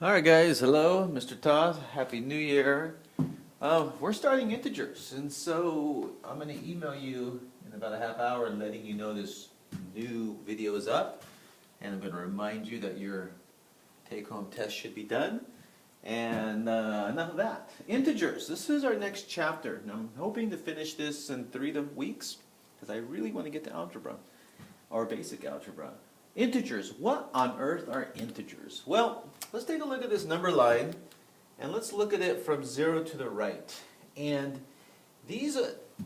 Alright guys, hello, Mr. Toth, Happy New Year. We're starting integers, and so I'm going to email you in about a half hour letting you know this new video is up, and I'm going to remind you that your take-home test should be done. And enough of that. Integers, this is our next chapter, and I'm hoping to finish this in 3 weeks, because I really want to get to algebra, or basic algebra. Integers. What on earth are integers? Well, let's take a look at this number line, and let's look at it from 0 to the right. And these,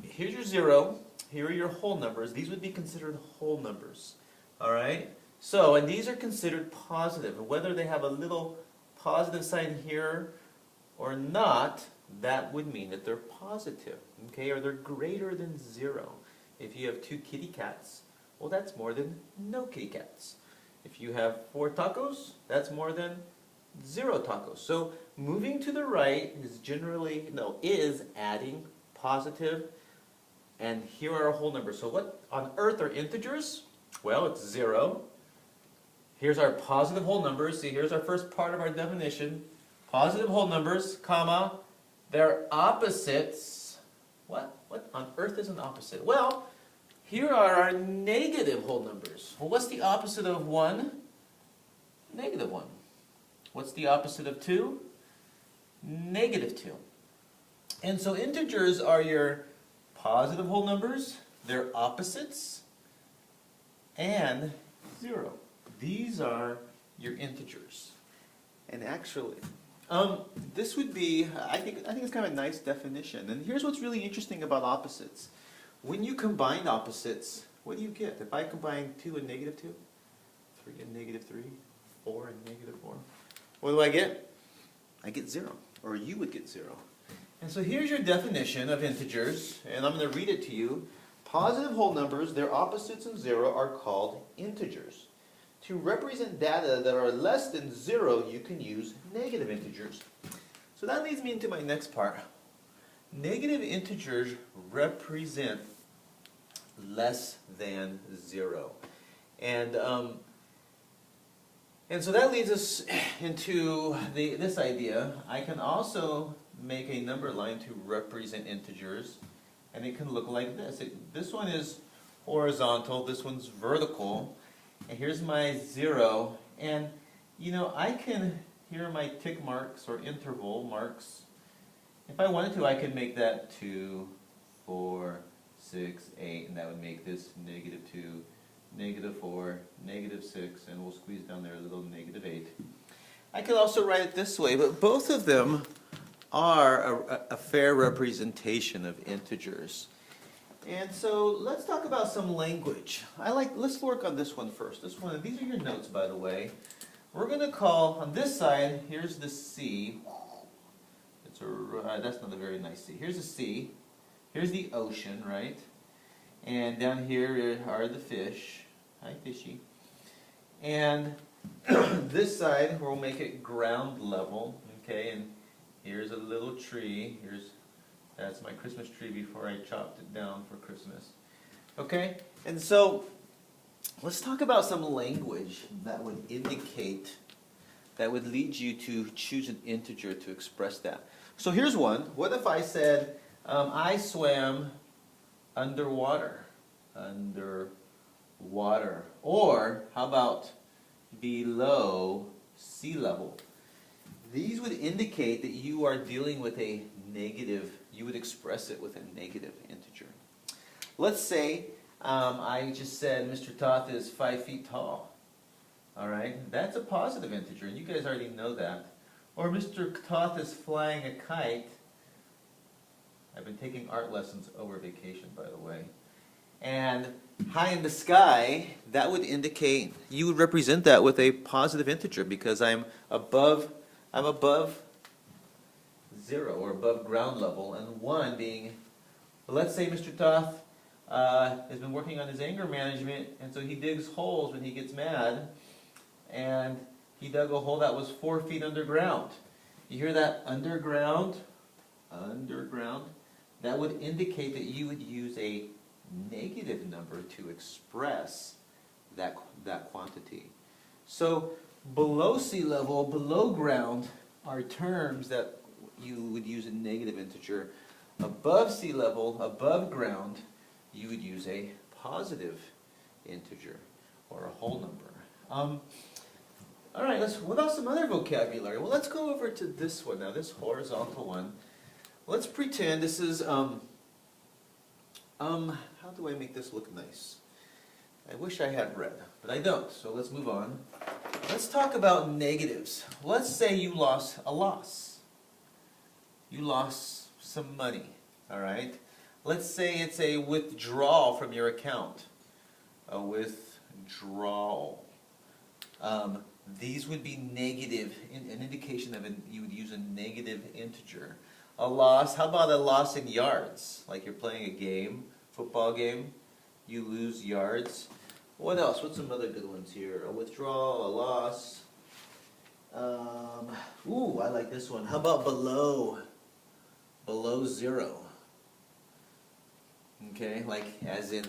here's your 0, here are your whole numbers. These would be considered whole numbers. Alright? So, and these are considered positive. And whether they have a little positive sign here or not, that would mean that they're positive. Okay? Or they're greater than 0. If you have 2 kitty cats, well, that's more than no kitty cats. If you have 4 tacos, that's more than 0 tacos. So moving to the right is generally, is adding positive, and here are our whole numbers. So what on earth are integers? Well, it's 0. Here's our positive whole numbers. See, here's our first part of our definition. Positive whole numbers, comma, their opposites. What on earth is an opposite? Well, here are our negative whole numbers. Well, what's the opposite of 1? Negative 1. What's the opposite of 2? Negative 2. And so integers are your positive whole numbers, their opposites, and 0. These are your integers. And actually, this would be, I think it's kind of a nice definition. And here's what's really interesting about opposites. When you combine opposites, what do you get? If I combine 2 and negative 2, 3 and negative 3, 4 and negative 4, what do I get? I get 0, or you would get 0. And so here's your definition of integers, and I'm going to read it to you. Positive whole numbers, their opposites and 0, are called integers. To represent data that are less than 0, you can use negative integers. So that leads me into my next part. Negative integers represent less than 0. And so that leads us into this idea. I can also make a number line to represent integers, and it can look like this. This one is horizontal, this one's vertical, and here's my 0. And I can, here are my tick marks or interval marks. If I wanted to, I could make that 2, 4, 6, 8, and that would make this negative 2, negative 4, negative 6, and we'll squeeze down there a little negative 8. I could also write it this way, but both of them are a fair representation of integers. And so let's talk about some language. Let's work on this one first. This one, these are your notes, by the way. We're going to call, on this side, here's the C. That's not a very nice sea. Here's the sea. Here's the ocean, right? And down here are the fish. Hi, fishy. And this side, we'll make it ground level. Okay, and here's a little tree. That's my Christmas tree before I chopped it down for Christmas. Okay, and so let's talk about some language that would indicate, that would lead you to choose an integer to express that. So here's one. What if I said, I swam underwater? Underwater. Or, how about below sea level? These would indicate that you are dealing with a negative, you would express it with a negative integer. Let's say I just said Mr. Toth is 5 feet tall. Alright, that's a positive integer, and you guys already know that. Or Mr. Toth is flying a kite. I've been taking art lessons over vacation, by the way. And high in the sky, that would indicate, you would represent that with a positive integer because I'm above 0 or above ground level, and 1 being, let's say Mr. Toth has been working on his anger management, and so he digs holes when he gets mad, and he dug a hole that was 4 feet underground. You hear that? Underground? Underground. That would indicate that you would use a negative number to express that quantity. So below sea level, below ground, are terms that you would use a negative integer. Above sea level, above ground, you would use a positive integer or a whole number. All right, what about some other vocabulary? Well, let's go over to this one now, this horizontal one. Let's pretend this is, how do I make this look nice? I wish I had red, but I don't, so let's move on. Let's talk about negatives. Let's say you lost a loss. You lost some money, all right? Let's say it's a withdrawal from your account. A withdrawal. These would be negative, an indication of you would use a negative integer. A loss, how about a loss in yards? Like you're playing a game, football game, you lose yards. What else? What's some other good ones here? A withdrawal, a loss. Ooh, I like this one. How about below? Below zero. Okay, like as in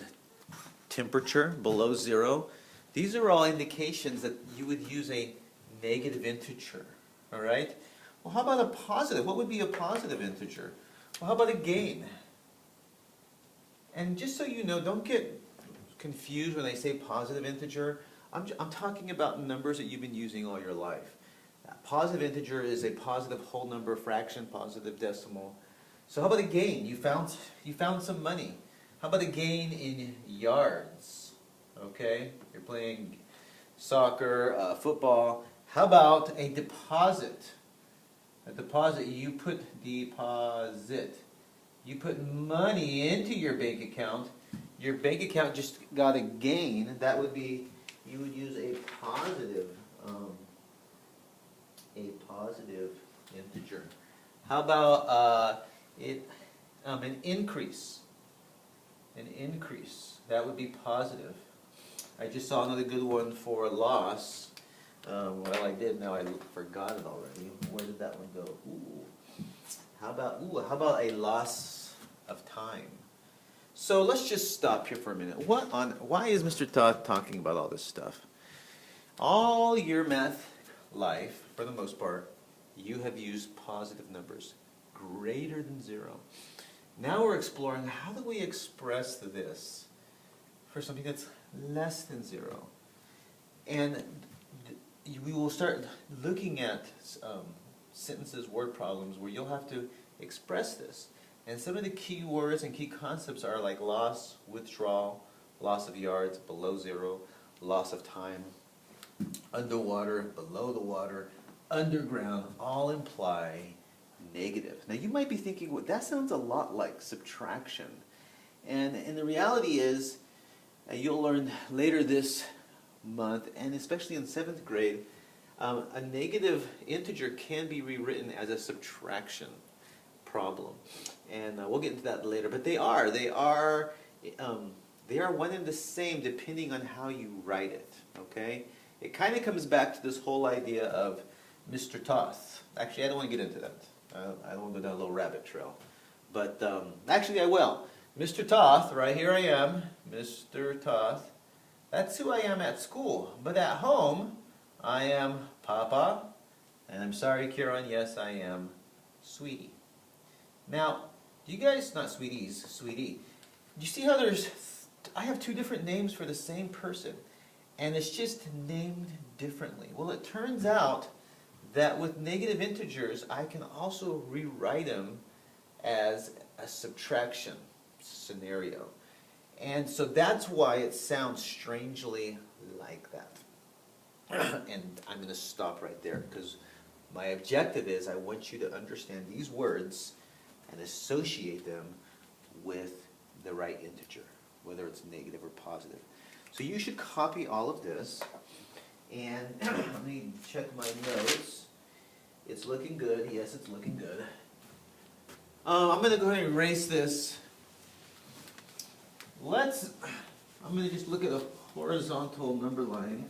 temperature, below zero. These are all indications that you would use a negative integer, all right? Well, how about a positive? What would be a positive integer? Well, how about a gain? And just so you know, don't get confused when I say positive integer. I'm talking about numbers that you've been using all your life. A positive integer is a positive whole number, fraction, positive decimal. So how about a gain? You found some money. How about a gain in yards? Okay, you're playing soccer, football. How about a deposit? A deposit, you put deposit. You put money into your bank account. Your bank account just got a gain. That would be, you would use a positive integer. How about an increase? An increase. That would be positive. I just saw another good one for loss. Well, I did. Now I forgot it already. Where did that one go? How about a loss of time? So let's just stop here for a minute. Why is Mr. Todd talking about all this stuff? All your math life, for the most part, you have used positive numbers, greater than zero. Now we're exploring how do we express this for something that's less than zero. And we will start looking at sentences, word problems, where you'll have to express this. And some of the key words and key concepts are like loss, withdrawal, loss of yards, below zero, loss of time, underwater, below the water, underground, all imply negative. Now you might be thinking, well, that sounds a lot like subtraction. And the reality is, you'll learn later this month, and especially in 7th grade, a negative integer can be rewritten as a subtraction problem. And we'll get into that later. But they are one and the same depending on how you write it. Okay? It kind of comes back to this whole idea of Mr. Toth. Actually, I don't want to get into that. I don't want to go down a little rabbit trail. But actually, I will. Mr. Toth, right here I am, Mr. Toth. That's who I am at school. But at home, I am Papa. And I'm sorry, Kieran, yes, I am Sweetie. Now, do you guys, not Sweeties, Sweetie. Do you see how I have two different names for the same person. And it's just named differently. Well, it turns out that with negative integers, I can also rewrite them as a subtraction scenario. And so that's why it sounds strangely like that. And I'm going to stop right there because my objective is I want you to understand these words and associate them with the right integer, whether it's negative or positive. So you should copy all of this. And let me check my notes. It's looking good. Yes, it's looking good. I'm going to go ahead and erase this. I'm going to just look at a horizontal number line.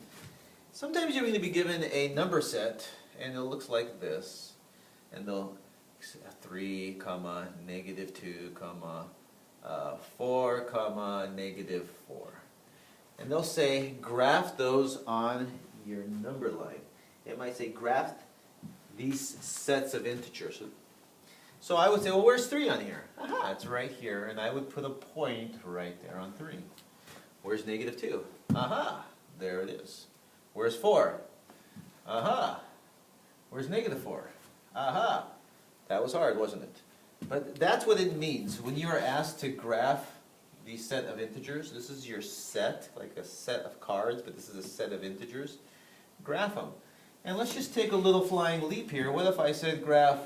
Sometimes you're going to be given a number set, and it looks like this. And they'll 3, comma, negative 2, comma, 4, comma, negative 4. And they'll say, graph those on your number line. it might say graph these sets of integers. So I would say, well, where's 3 on here? Aha, it's right here, and I would put a point right there on 3. Where's negative 2? Aha, there it is. Where's 4? Aha. Where's negative 4? Aha. That was hard, wasn't it? But that's what it means. When you are asked to graph the set of integers, this is your set, like a set of cards, but this is a set of integers. Graph them. And let's just take a little flying leap here. What if I said graph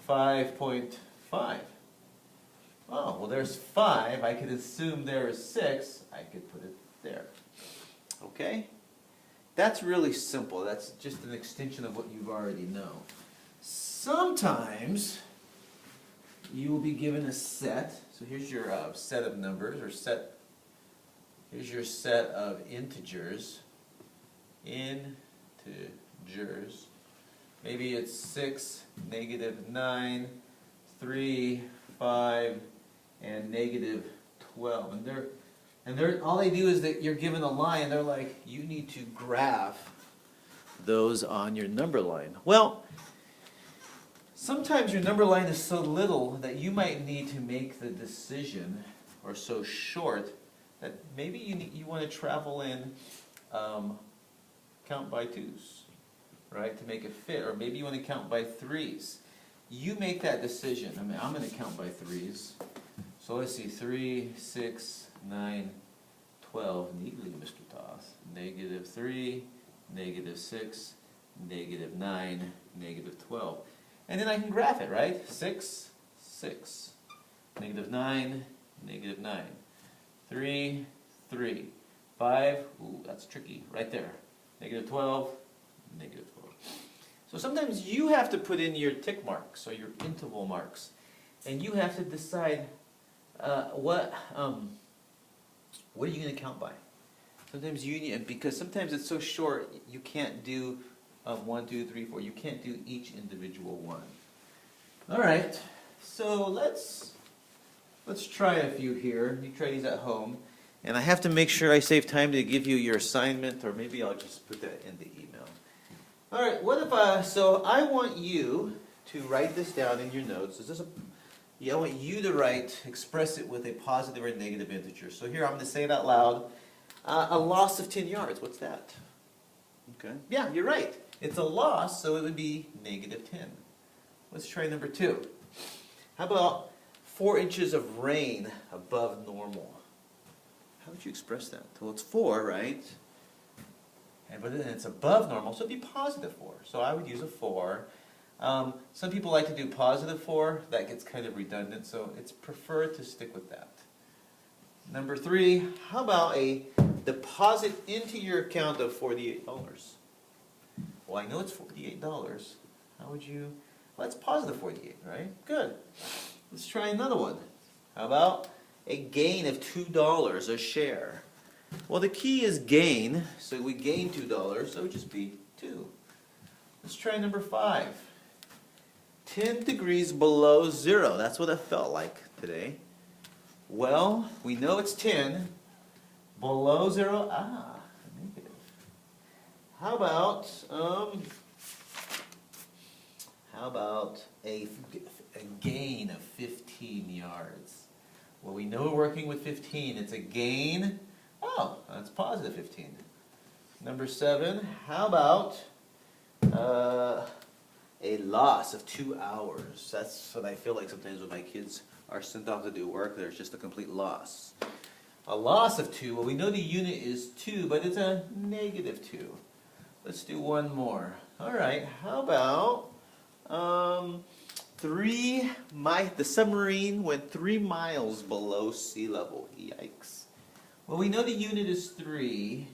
5.5? Oh, well there's 5. I could assume there is 6. I could put it there. Okay? That's really simple. That's just an extension of what you already know. Sometimes you will be given a set. So here's your set of numbers, or here's your set of integers. Integers. Maybe it's 6, negative 9, 3, 5, and negative 12. And they're all they do is that you're given a line. They're like, you need to graph those on your number line. Well, sometimes your number line is so little that you might need to make the decision, or so short, that maybe you want to travel in count by 2s, right, to make it fit. Or maybe you want to count by 3s. You make that decision. I mean, I'm going to count by 3s. So let's see, 3, 6, 9, 12, neatly, Mr. Toth. Negative 3, negative 6, negative 9, negative 12. And then I can graph it, right? 6, 6. Negative 9, negative 9. 3, 3. 5, ooh, that's tricky, right there. Negative 12, negative 12. So sometimes you have to put in your tick marks, or your interval marks. And you have to decide what are you going to count by? Sometimes you need, because sometimes it's so short, you can't do 1, 2, 3, 4. You can't do each individual one. All right, so let's try a few here. You try these at home, and I have to make sure I save time to give you your assignment, or maybe I'll just put that in the email. All right, what if so I want you to write this down in your notes. I want you to express it with a positive or negative integer. So here I'm going to say it out loud. A loss of 10 yards. What's that? Okay. Yeah, you're right. It's a loss, so it would be negative 10. Let's try number 2. How about 4 inches of rain above normal? How would you express that? Well, it's 4, right? But then it's above normal, so it'd be positive 4. So I would use a 4. Some people like to do positive 4. That gets kind of redundant, so it's preferred to stick with that. Number 3, how about a deposit into your account of $48? Well, I know it's $48. How would you... Well, that's positive 48, right? Good. Let's try another one. How about a gain of $2 a share? Well, the key is gain, so we gain $2, so it would just be 2. Let's try number 5. 10 degrees below 0. That's what it felt like today. Well, we know it's 10. Below 0, negative. How about a gain of 15 yards? Well, we know we're working with 15. It's a gain. Oh, that's positive 15. Number 7, how about a loss of 2 hours? That's what I feel like sometimes when my kids are sent off to do work, there's just a complete loss. A loss of 2, well, we know the unit is 2, but it's a negative 2. Let's do one more. All right, how about the submarine went 3 miles below sea level. Yikes. Well, we know the unit is 3.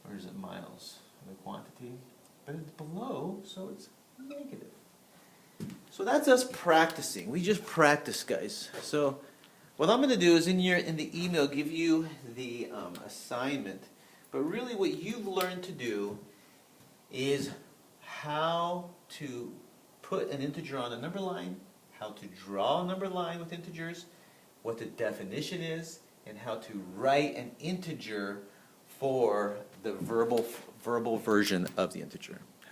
Or is it miles? The quantity. But it's below, so it's negative. So that's us practicing. We just practice, guys. So what I'm going to do is in the email give you the assignment. But really what you've learned to do is how to put an integer on a number line, how to draw a number line with integers, what the definition is, and how to write an integer for the verbal version of the integer.